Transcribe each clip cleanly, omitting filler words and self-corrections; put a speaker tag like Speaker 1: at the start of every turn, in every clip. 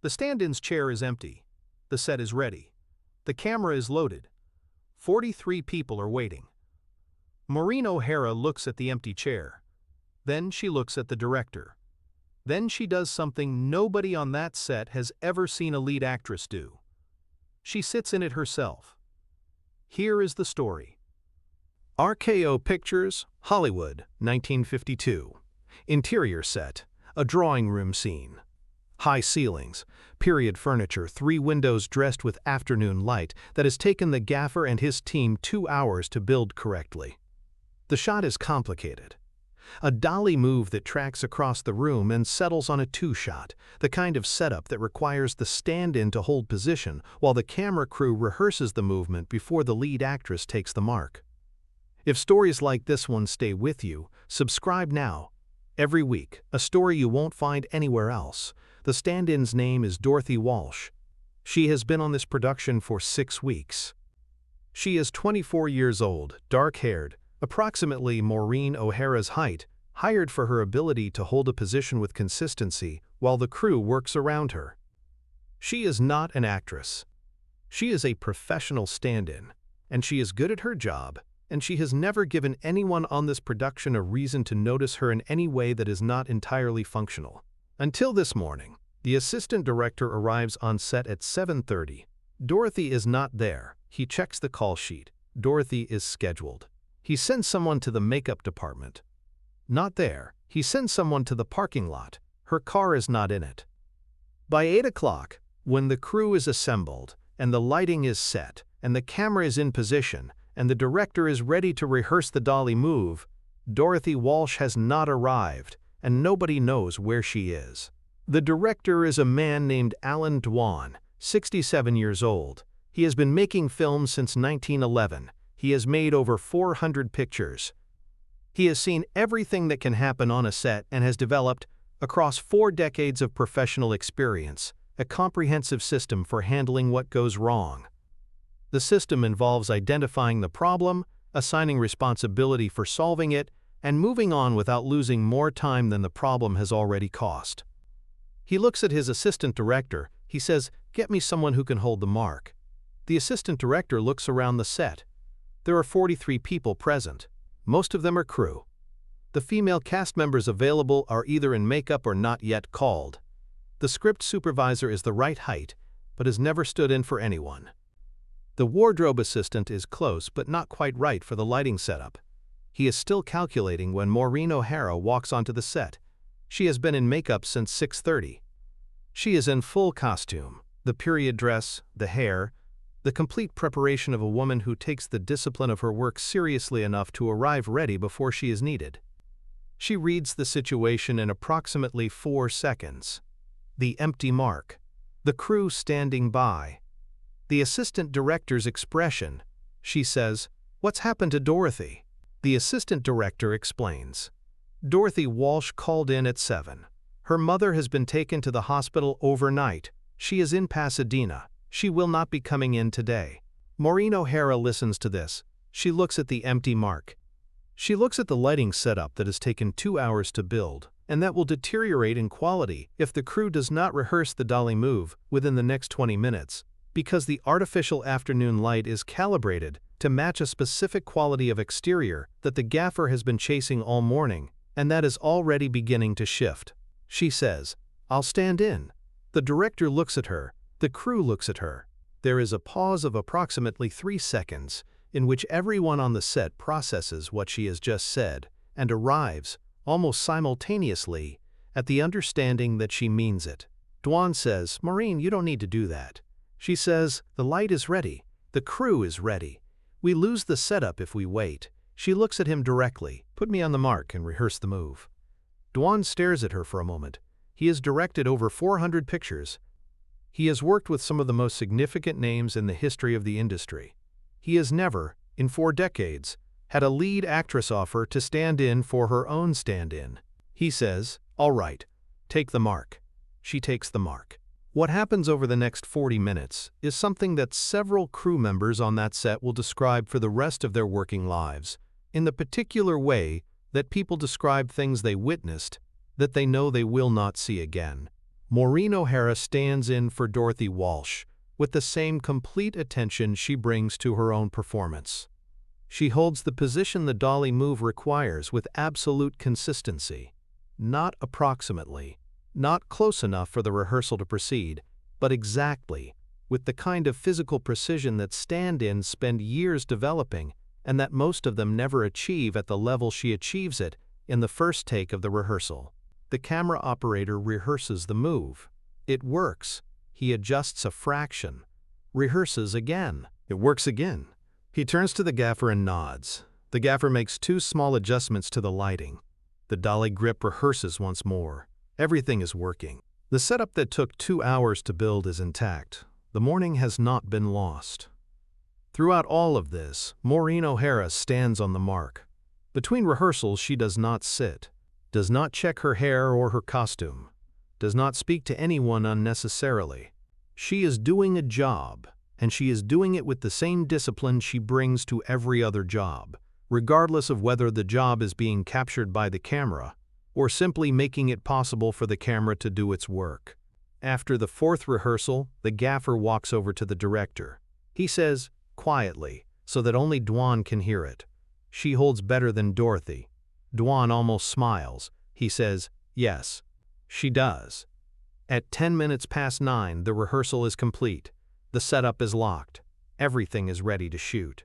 Speaker 1: The stand-in's chair is empty. The set is ready. The camera is loaded. 43 people are waiting. Maureen O'Hara looks at the empty chair. Then she looks at the director. Then she does something nobody on that set has ever seen a lead actress do. She sits in it herself. Here is the story. RKO Pictures, Hollywood, 1952. Interior set, a drawing room scene. High ceilings, period furniture, 3 windows dressed with afternoon light that has taken the gaffer and his team 2 hours to build correctly. The shot is complicated. A dolly move that tracks across the room and settles on a 2-shot, the kind of setup that requires the stand-in to hold position while the camera crew rehearses the movement before the lead actress takes the mark. If stories like this one stay with you, subscribe now. Every week, a story you won't find anywhere else. The stand-in's name is Dorothy Walsh. She has been on this production for 6 weeks. She is 24 years old, dark-haired, approximately Maureen O'Hara's height, hired for her ability to hold a position with consistency while the crew works around her. She is not an actress. She is a professional stand-in, and she is good at her job, and she has never given anyone on this production a reason to notice her in any way that is not entirely functional. Until this morning, the assistant director arrives on set at 7:30. Dorothy is not there. He checks the call sheet. Dorothy is scheduled. He sends someone to the makeup department. Not there. He sends someone to the parking lot. Her car is not in it. By 8 o'clock, when the crew is assembled, and the lighting is set, and the camera is in position, and the director is ready to rehearse the dolly move, Dorothy Walsh has not arrived, and nobody knows where she is. The director is a man named Alan Dwan, 67 years old. He has been making films since 1911. He has made over 400 pictures. He has seen everything that can happen on a set and has developed, across 4 decades of professional experience, a comprehensive system for handling what goes wrong. The system involves identifying the problem, assigning responsibility for solving it, and moving on without losing more time than the problem has already cost. He looks at his assistant director. He says, "Get me someone who can hold the mark." The assistant director looks around the set. There are 43 people present. Most of them are crew. The female cast members available are either in makeup or not yet called. The script supervisor is the right height, but has never stood in for anyone. The wardrobe assistant is close but not quite right for the lighting setup. He is still calculating when Maureen O'Hara walks onto the set. She has been in makeup since 6:30. She is in full costume, the period dress, the hair, the complete preparation of a woman who takes the discipline of her work seriously enough to arrive ready before she is needed. She reads the situation in approximately 4 seconds. The empty mark. The crew standing by. The assistant director's expression. She says, "What's happened to Dorothy?" The assistant director explains. Dorothy Walsh called in at 7. Her mother has been taken to the hospital overnight. She is in Pasadena. She will not be coming in today. Maureen O'Hara listens to this. She looks at the empty mark. She looks at the lighting setup that has taken 2 hours to build, and that will deteriorate in quality if the crew does not rehearse the dolly move within the next 20 minutes, because the artificial afternoon light is calibrated to match a specific quality of exterior that the gaffer has been chasing all morning, and that is already beginning to shift. She says, "I'll stand in." The director looks at her. The crew looks at her. There is a pause of approximately 3 seconds in which everyone on the set processes what she has just said and arrives, almost simultaneously, at the understanding that she means it. Dwan says, "Maureen, you don't need to do that." She says, "The light is ready. The crew is ready. We lose the setup if we wait." She looks at him directly. "Put me on the mark and rehearse the move." Dwan stares at her for a moment. He has directed over 400 pictures. He has worked with some of the most significant names in the history of the industry. He has never, in 4 decades, had a lead actress offer to stand in for her own stand-in. He says, "All right, take the mark." She takes the mark. What happens over the next 40 minutes is something that several crew members on that set will describe for the rest of their working lives, in the particular way that people describe things they witnessed that they know they will not see again. Maureen O'Hara stands in for Dorothy Walsh, with the same complete attention she brings to her own performance. She holds the position the dolly move requires with absolute consistency, not approximately, not close enough for the rehearsal to proceed, but exactly, with the kind of physical precision that stand-ins spend years developing and that most of them never achieve at the level she achieves it in the first take of the rehearsal. The camera operator rehearses the move. It works. He adjusts a fraction. Rehearses again. It works again. He turns to the gaffer and nods. The gaffer makes 2 small adjustments to the lighting. The dolly grip rehearses once more. Everything is working. The setup that took 2 hours to build is intact. The morning has not been lost. Throughout all of this, Maureen O'Hara stands on the mark. Between rehearsals, she does not sit, does not check her hair or her costume, does not speak to anyone unnecessarily. She is doing a job, and she is doing it with the same discipline she brings to every other job, regardless of whether the job is being captured by the camera or simply making it possible for the camera to do its work. After the 4th rehearsal, the gaffer walks over to the director. He says, quietly, so that only Dwan can hear it, "She holds better than Dorothy." Dwan almost smiles. He says, "Yes, she does." At 10 minutes past 9, the rehearsal is complete. The setup is locked. Everything is ready to shoot.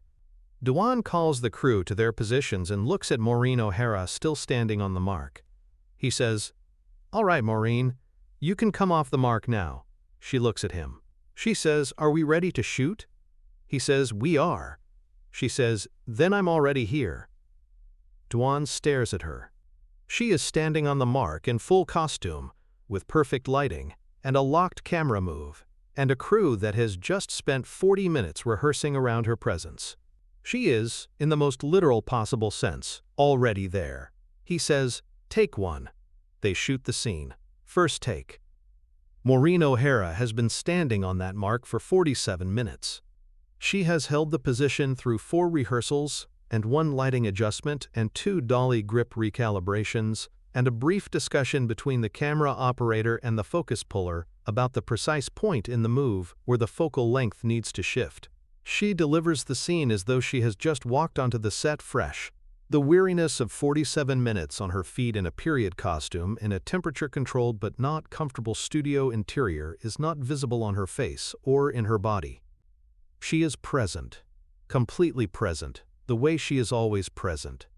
Speaker 1: Dwan calls the crew to their positions and looks at Maureen O'Hara still standing on the mark. He says, "All right, Maureen, you can come off the mark now." She looks at him. She says, "Are we ready to shoot?" He says, "We are." She says, "Then I'm already here." Dwan stares at her. She is standing on the mark in full costume, with perfect lighting, and a locked camera move, and a crew that has just spent 40 minutes rehearsing around her presence. She is, in the most literal possible sense, already there. He says, "Take 1." They shoot the scene. First take. Maureen O'Hara has been standing on that mark for 47 minutes. She has held the position through 4 rehearsals and 1 lighting adjustment and 2 dolly grip recalibrations and a brief discussion between the camera operator and the focus puller about the precise point in the move where the focal length needs to shift. She delivers the scene as though she has just walked onto the set fresh. The weariness of 47 minutes on her feet in a period costume in a temperature-controlled but not comfortable studio interior is not visible on her face or in her body. She is present, completely present, the way she is always present.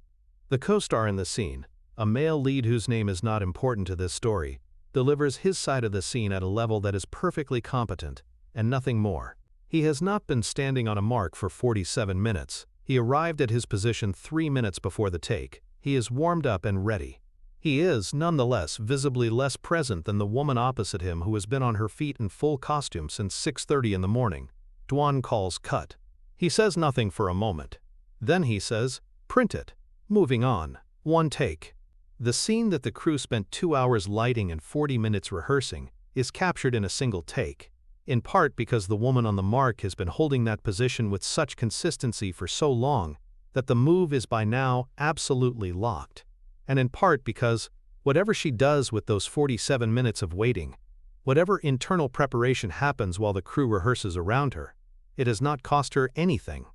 Speaker 1: The co-star in the scene, a male lead whose name is not important to this story, delivers his side of the scene at a level that is perfectly competent, and nothing more. He has not been standing on a mark for 47 minutes. He arrived at his position 3 minutes before the take. He is warmed up and ready. He is, nonetheless, visibly less present than the woman opposite him who has been on her feet in full costume since 6:30 in the morning. Dwan calls cut. He says nothing for a moment. Then he says, "Print it." Moving on. 1 take. The scene that the crew spent 2 hours lighting and 40 minutes rehearsing is captured in a single take, in part because the woman on the mark has been holding that position with such consistency for so long that the move is by now absolutely locked, and in part because whatever she does with those 47 minutes of waiting, whatever internal preparation happens while the crew rehearses around her, it has not cost her anything.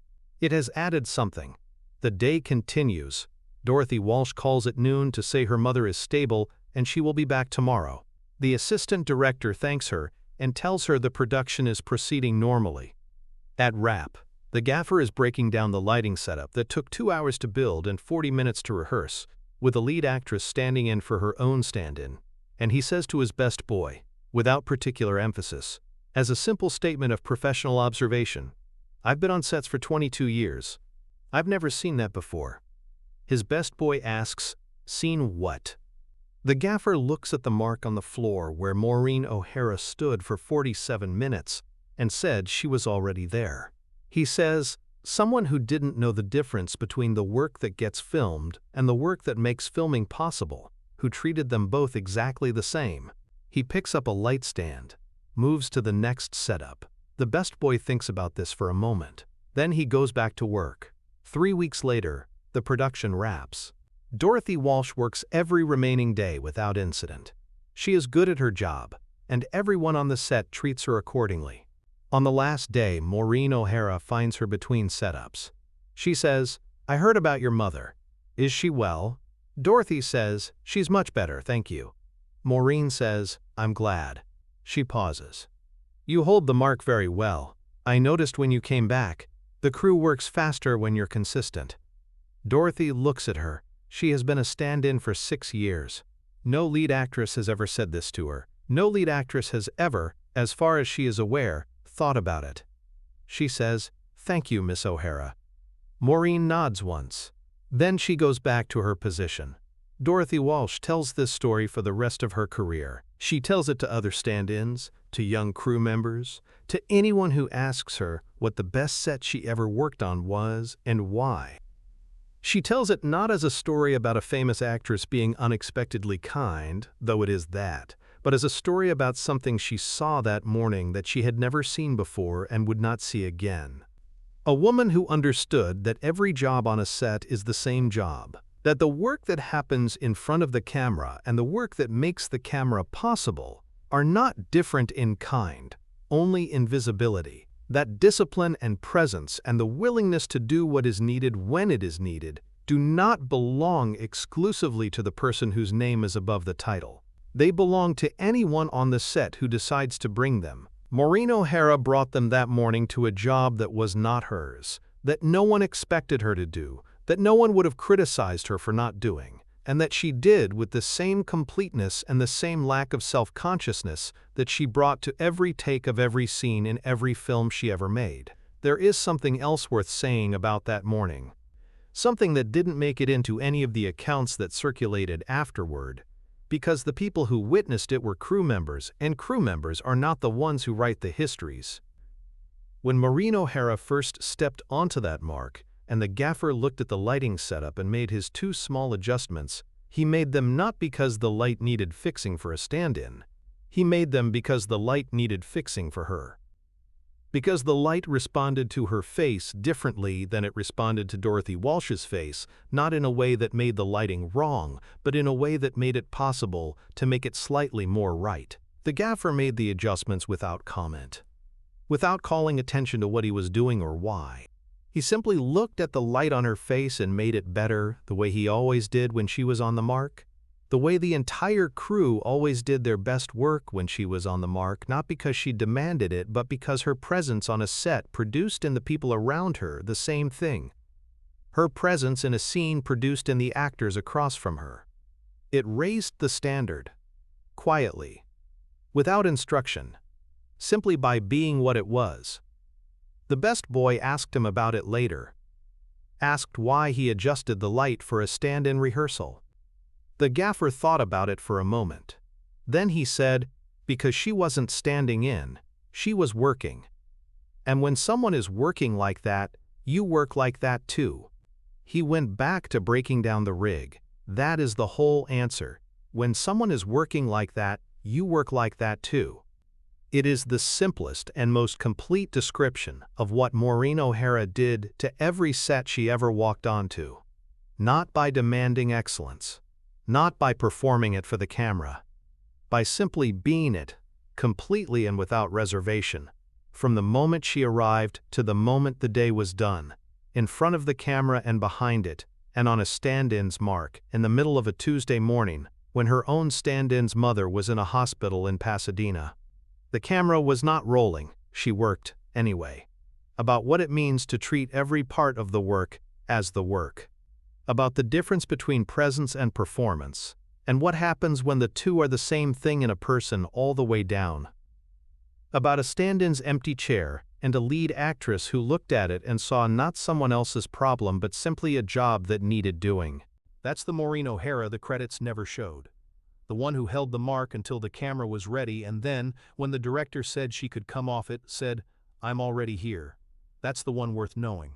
Speaker 1: It has added something. The day continues. Dorothy Walsh calls at noon to say her mother is stable and she will be back tomorrow. The assistant director thanks her and tells her the production is proceeding normally. At wrap, the gaffer is breaking down the lighting setup that took 2 hours to build and 40 minutes to rehearse, with the lead actress standing in for her own stand-in, and he says to his best boy, without particular emphasis, as a simple statement of professional observation, "I've been on sets for 22 years. I've never seen that before." His best boy asks, "Seen what?" The gaffer looks at the mark on the floor where Maureen O'Hara stood for 47 minutes and said she was already there. He says, "Someone who didn't know the difference between the work that gets filmed and the work that makes filming possible, who treated them both exactly the same." He picks up a light stand, moves to the next setup. The best boy thinks about this for a moment. Then he goes back to work. 3 weeks later, the production wraps. Dorothy Walsh works every remaining day without incident. She is good at her job, and everyone on the set treats her accordingly. On the last day, Maureen O'Hara finds her between setups. She says, "I heard about your mother. Is she well?" Dorothy says, "She's much better, thank you." Maureen says, "I'm glad." She pauses. "You hold the mark very well. I noticed when you came back. The crew works faster when you're consistent." Dorothy looks at her. She has been a stand-in for 6 years. No lead actress has ever said this to her. No lead actress has ever, as far as she is aware, thought about it. She says, "Thank you, Miss O'Hara." Maureen nods once. Then she goes back to her position. Dorothy Walsh tells this story for the rest of her career. She tells it to other stand-ins, to young crew members, to anyone who asks her what the best set she ever worked on was and why. She tells it not as a story about a famous actress being unexpectedly kind, though it is that, but as a story about something she saw that morning that she had never seen before and would not see again. A woman who understood that every job on a set is the same job, that the work that happens in front of the camera and the work that makes the camera possible are not different in kind, only in visibility. That discipline and presence and the willingness to do what is needed when it is needed do not belong exclusively to the person whose name is above the title. They belong to anyone on the set who decides to bring them. Maureen O'Hara brought them that morning to a job that was not hers, that no one expected her to do, that no one would have criticized her for not doing, and that she did with the same completeness and the same lack of self-consciousness that she brought to every take of every scene in every film she ever made. There is something else worth saying about that morning. Something that didn't make it into any of the accounts that circulated afterward, because the people who witnessed it were crew members, and crew members are not the ones who write the histories. When Maureen O'Hara first stepped onto that mark, and the gaffer looked at the lighting setup and made his 2 small adjustments, he made them not because the light needed fixing for a stand-in. He made them because the light needed fixing for her. Because the light responded to her face differently than it responded to Dorothy Walsh's face, not in a way that made the lighting wrong, but in a way that made it possible to make it slightly more right. The gaffer made the adjustments without comment, without calling attention to what he was doing or why. He simply looked at the light on her face and made it better, the way he always did when she was on the mark. The way the entire crew always did their best work when she was on the mark, not because she demanded it, but because her presence on a set produced in the people around her the same thing. Her presence in a scene produced in the actors across from her. It raised the standard, quietly, without instruction, simply by being what it was. The best boy asked him about it later, asked why he adjusted the light for a stand-in rehearsal. The gaffer thought about it for a moment. Then he said, because she wasn't standing in, she was working. And when someone is working like that, you work like that too. He went back to breaking down the rig. That is the whole answer. When someone is working like that, you work like that too. It is the simplest and most complete description of what Maureen O'Hara did to every set she ever walked onto. Not by demanding excellence, not by performing it for the camera, by simply being it, completely and without reservation, from the moment she arrived to the moment the day was done, in front of the camera and behind it, and on a stand-in's mark, in the middle of a Tuesday morning, when her own stand-in's mother was in a hospital in Pasadena. The camera was not rolling, she worked anyway. About what it means to treat every part of the work as the work. About the difference between presence and performance, and what happens when the two are the same thing in a person all the way down. About a stand-in's empty chair and a lead actress who looked at it and saw not someone else's problem but simply a job that needed doing. That's the Maureen O'Hara the credits never showed. The one who held the mark until the camera was ready and then, when the director said she could come off it, said, "I'm already here." That's the one worth knowing.